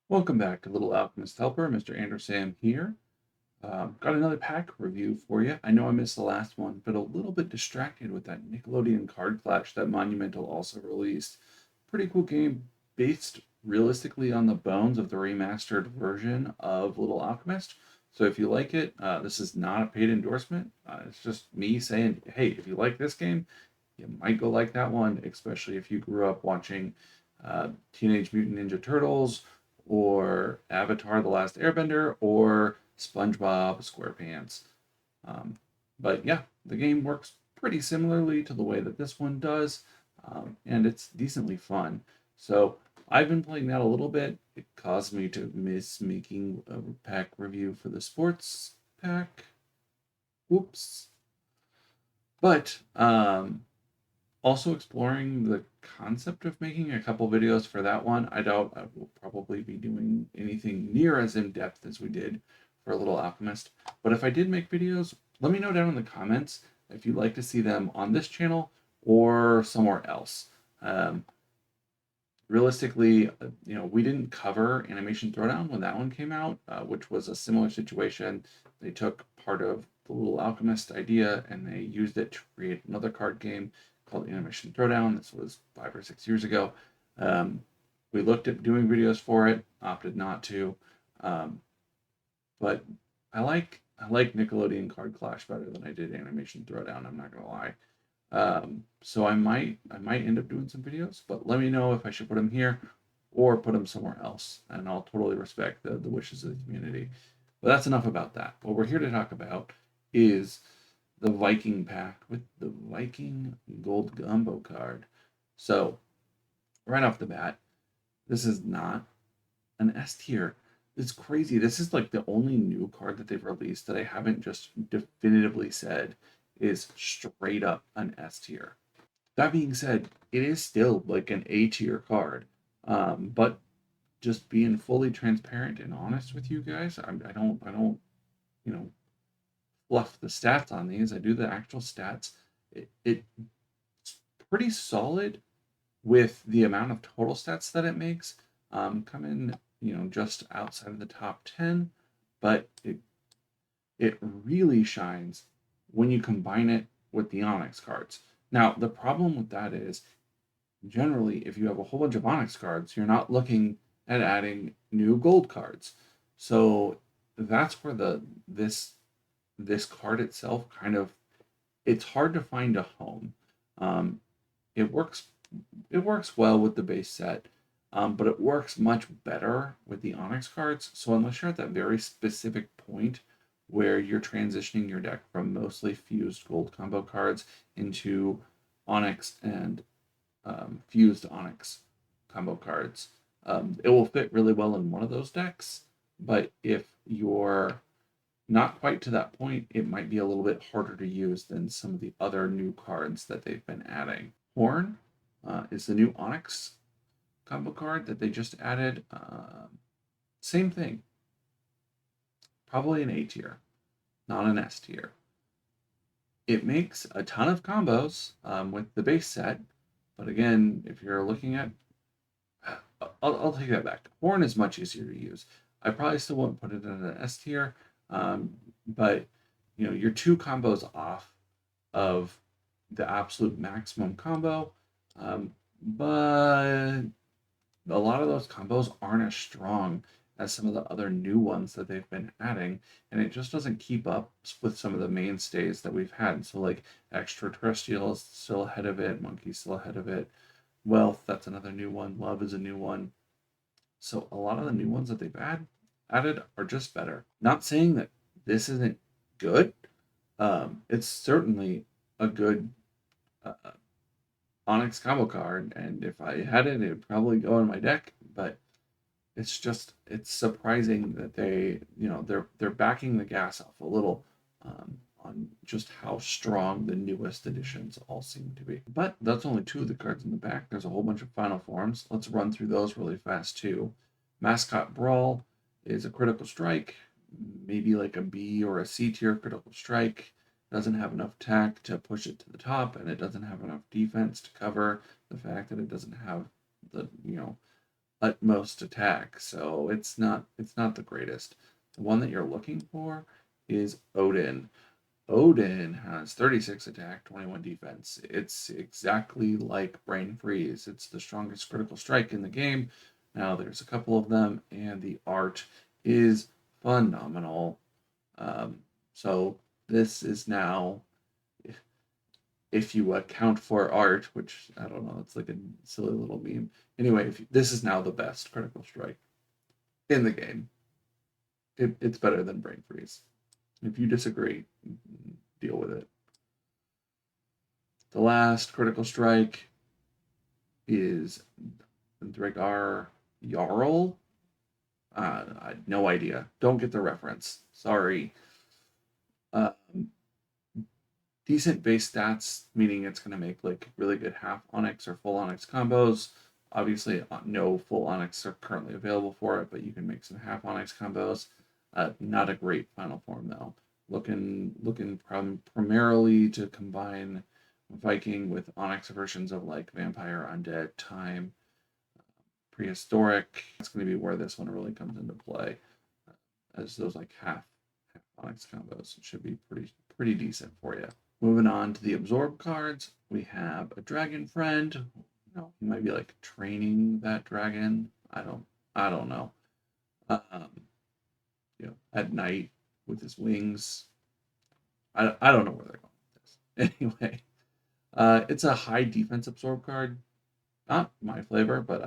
Welcome back to Little Alchemist Helper. Mr. Anderson here. Got another pack review for you. I know I missed the last one, but a little bit distracted with that Nickelodeon card clash that Monumental also released. Pretty cool game based realistically on the bones of the remastered version of Little Alchemist. So if you like it, this is not a paid endorsement. It's just me saying, hey, if you like this game, you might go like that one, especially if you grew up watching Teenage Mutant Ninja Turtles or Avatar: The Last Airbender or SpongeBob SquarePants. Um, but yeah, the game works pretty similarly to the way that this one does, and it's decently fun. So I've been playing that a little bit. It caused me to miss making a pack review for the sports pack. Whoops. But also exploring the concept of making a couple videos for that one. I doubt I will probably be doing anything near as in depth as we did for Little Alchemist. But if I did make videos, let me know down in the comments if you'd like to see them on this channel or somewhere else. Um, Realistically, we didn't cover Animation Throwdown when that one came out, which was a similar situation. They took part of the Little Alchemist idea and they used it to create another card game called Animation Throwdown. This was 5 or 6 years ago. Um, we looked at doing videos for it, opted not to. Um, but I like Nickelodeon Card Clash better than I did Animation Throwdown. I'm not gonna lie. So I might end up doing some videos, but let me know if I should put them here or put them somewhere else, and I'll totally respect the wishes of the community. But that's enough about that. What we're here to talk about is the Viking pack with the Viking Gold Gumbo card. So right off the bat, this is not an S tier. It's crazy. This is like the only new card that they've released that I haven't just definitively said is straight up an S tier. That being said, it is still like an A tier card. But just being fully transparent and honest with you guys, I don't, you know, fluff the stats on these. I do the actual stats. It's pretty solid with the amount of total stats that it makes. Come in, just outside of the top 10, but it really shines when you combine it with the Onyx cards. Now, the problem with that is generally, if you have a whole bunch of Onyx cards, you're not looking at adding new gold cards. So that's where this card itself kind of it's hard to find a home. Um, it works it works well with the base set, but it works much better with the Onyx cards. So unless you're at that very specific point where you're transitioning your deck from mostly fused gold combo cards into Onyx and fused Onyx combo cards. It will fit really well in one of those decks, but if you're not quite to that point, it might be a little bit harder to use than some of the other new cards that they've been adding. Horn is the new Onyx combo card that they just added. Same thing, probably an A tier, not an S tier. It makes a ton of combos with the base set, but again, if you're looking at I'll take that back. Horn is much easier to use. I probably still wouldn't put it in an S tier, but you're two combos off of the absolute maximum combo, but a lot of those combos aren't as strong as some of the other new ones that they've been adding, and it just doesn't keep up with some of the mainstays that we've had. So like extraterrestrial is still ahead of it, monkey's still ahead of it. Wealth, that's another new one. Love is a new one. So a lot of the new ones that they've added are just better. Not saying that this isn't good. It's certainly a good Onyx combo card, and if I had it, it would probably go in my deck. But it's surprising that they're backing the gas off a little on just how strong the newest editions all seem to be. But that's only two of the cards in the back. There's a whole bunch of final forms. Let's run through those really fast too. Mascot Brawl is a critical strike, maybe like a B or a C tier critical strike. Doesn't have enough attack to push it to the top, and it doesn't have enough defense to cover the fact that it doesn't have the utmost attack, so it's not the greatest. The one that you're looking for is Odin. Odin has 36 attack, 21 defense. It's exactly like Brain Freeze. It's the strongest critical strike in the game. Now there's a couple of them, and the art is phenomenal. So this is now, if you account for art, which I don't know, it's like a silly little meme. Anyway, this is now the best critical strike in the game. It's better than Brain Freeze. If you disagree, deal with it. The last critical strike is Draugr Jarl. I no idea. Don't get the reference. Sorry. Uh, Decent base stats, meaning it's going to make like really good half onyx or full onyx combos. Obviously, no full onyx are currently available for it, but you can make some half onyx combos. Not a great final form though. Looking primarily to combine Viking with onyx versions of like vampire, undead, time, prehistoric. That's going to be where this one really comes into play, as those like half onyx combos should be pretty decent for you. Moving on to the absorb cards, we have a dragon friend. He might be like training that dragon. I don't know. Um, at night with his wings. I don't know where they're going with this. Anyway, it's a high defense absorb card. Not my flavor, but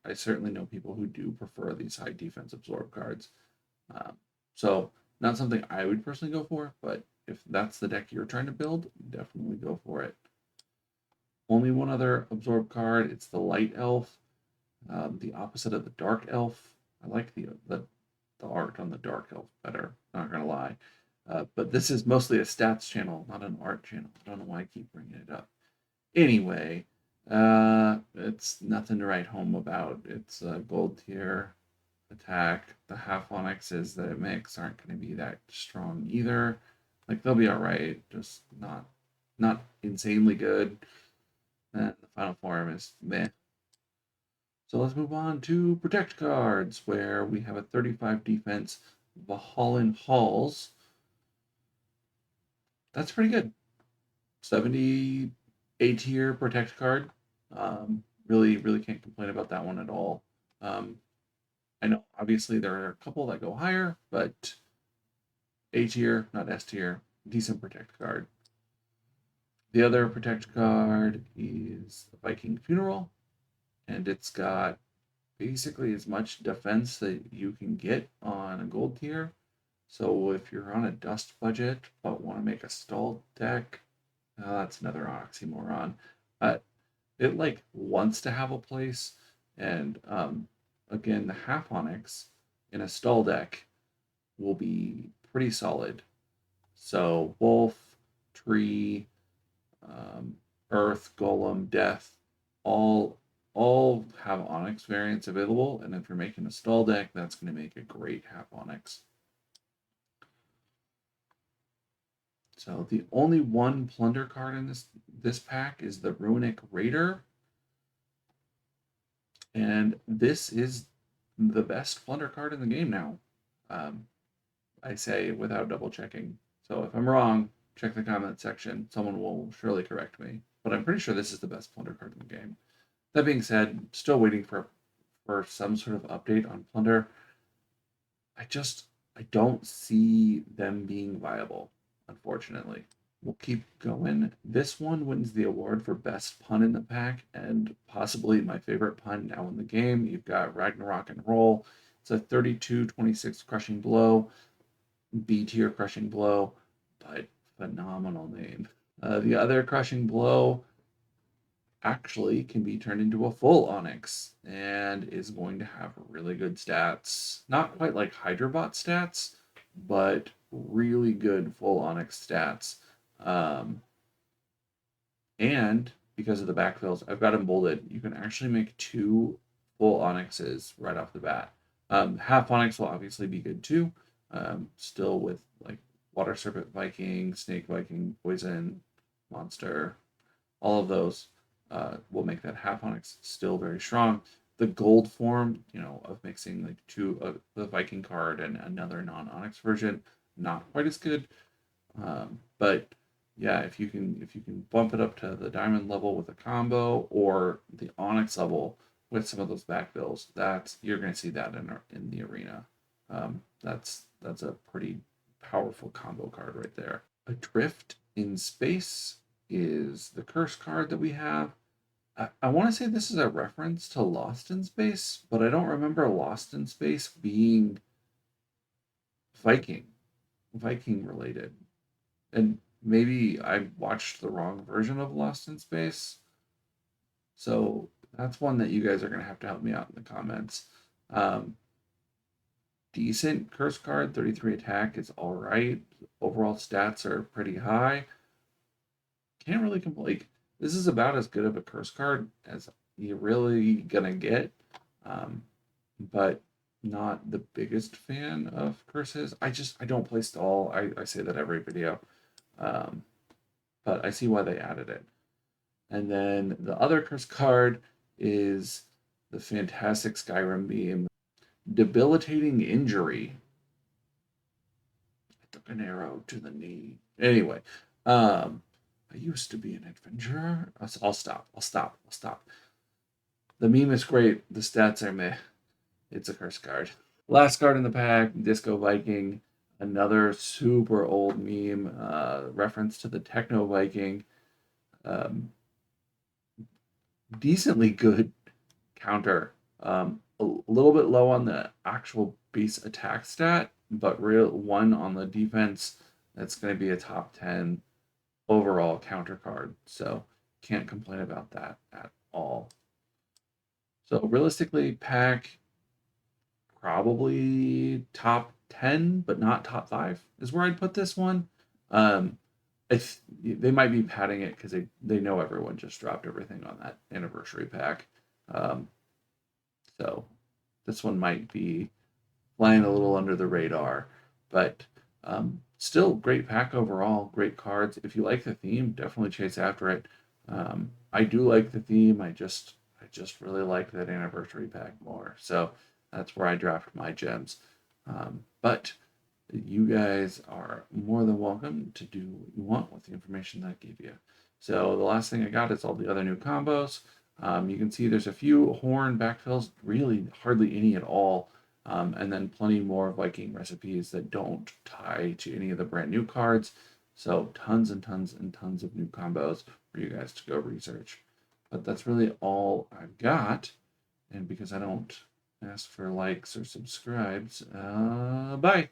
I certainly know people who do prefer these high defense absorb cards. So not something I would personally go for, but if that's the deck you're trying to build, definitely go for it. Only one other absorb card. It's the light elf, the opposite of the dark elf. I like the art on the dark elf better. Not gonna lie, but this is mostly a stats channel, not an art channel. I don't know why I keep bringing it up. Anyway, it's nothing to write home about. It's a gold tier attack. The half onyxes that it makes aren't going to be that strong either. Like they'll be all right, just not insanely good. And the final form is meh. So let's move on to protect cards, where we have a 35 defense Valhallan Halls. That's pretty good. 70 A tier protect card. Really can't complain about that one at all. I know obviously there are a couple that go higher, but A tier, not S tier, decent protect card. The other protect card is the Viking Funeral, and it's got basically as much defense that you can get on a gold tier. So if you're on a dust budget but want to make a stall deck, that's another oxymoron. It like wants to have a place, and again, the half onyx in a stall deck will be pretty solid. So wolf, tree, earth, golem, death, all have onyx variants available, and if you're making a stall deck, that's going to make a great half onyx. So the only one plunder card in this pack is the Runic Raider, and this is the best plunder card in the game now. I say without double checking. So if I'm wrong, check the comment section. Someone will surely correct me. But I'm pretty sure this is the best plunder card in the game. That being said, still waiting for some sort of update on plunder. I don't see them being viable, unfortunately. We'll keep going. This one wins the award for best pun in the pack, and possibly my favorite pun now in the game. You've got Ragnarok and Roll. It's a 32-26 crushing blow, B tier crushing blow, but phenomenal name. The other crushing blow actually can be turned into a full onyx and is going to have really good stats. Not quite like Hydrobot stats, but really good full onyx stats. And because of the backfills, I've got them bolded. You can actually make 2 full onyxes right off the bat. Half onyx will obviously be good too. Still with like water serpent Viking, snake Viking, poison, monster, all of those will make that half onyx still very strong. the gold form, you know, of mixing like the Viking card and another non-onyx version, not quite as good. But yeah, if you can bump it up to the diamond level with a combo or the onyx level with some of those backfills, that's you're going to see that in the arena. That's a pretty powerful combo card right there. Adrift in space is the curse card that we have. I want to say this is a reference to Lost in Space, but I don't remember Lost in Space being Viking, Viking related. And maybe I watched the wrong version of Lost in Space. So that's one that you guys are going to have to help me out in the comments. Um, Decent curse card, 33 attack is all right. Overall stats are pretty high. Can't really complain. Like, this is about as good of a curse card as you're really gonna get, um, but not the biggest fan of curses. I don't play stall. I say that every video, um, but I see why they added it. And then the other curse card is the fantastic Skyrim beam, debilitating injury. I took an arrow to the knee. Anyway, um, I used to be an adventurer. I'll stop. I'll stop. I'll stop. The meme is great. The stats are meh. It's a curse card. Last card in the pack, Disco Viking. Another super old meme, reference to the Techno Viking. Um, Decently good counter. A little bit low on the actual base attack stat, but real one on the defense. That's going to be a top 10 overall counter card. So can't complain about that at all. So realistically, pack probably top 10, but not top 5 is where I'd put this one. Um, if they might be padding it because they know everyone just dropped everything on that anniversary pack. Um, so this one might be flying a little under the radar, but still great pack overall. Great cards. If you like the theme, definitely chase after it. I do like the theme. I just really like that anniversary pack more. So that's where I draft my gems. But you guys are more than welcome to do what you want with the information that I gave you. So the last thing I got is all the other new combos. You can see there's a few horn backfills, really hardly any at all, and then plenty more Viking recipes that don't tie to any of the brand new cards. So tons and tons and tons of new combos for you guys to go research. But that's really all I've got. And because I don't ask for likes or subscribes, bye.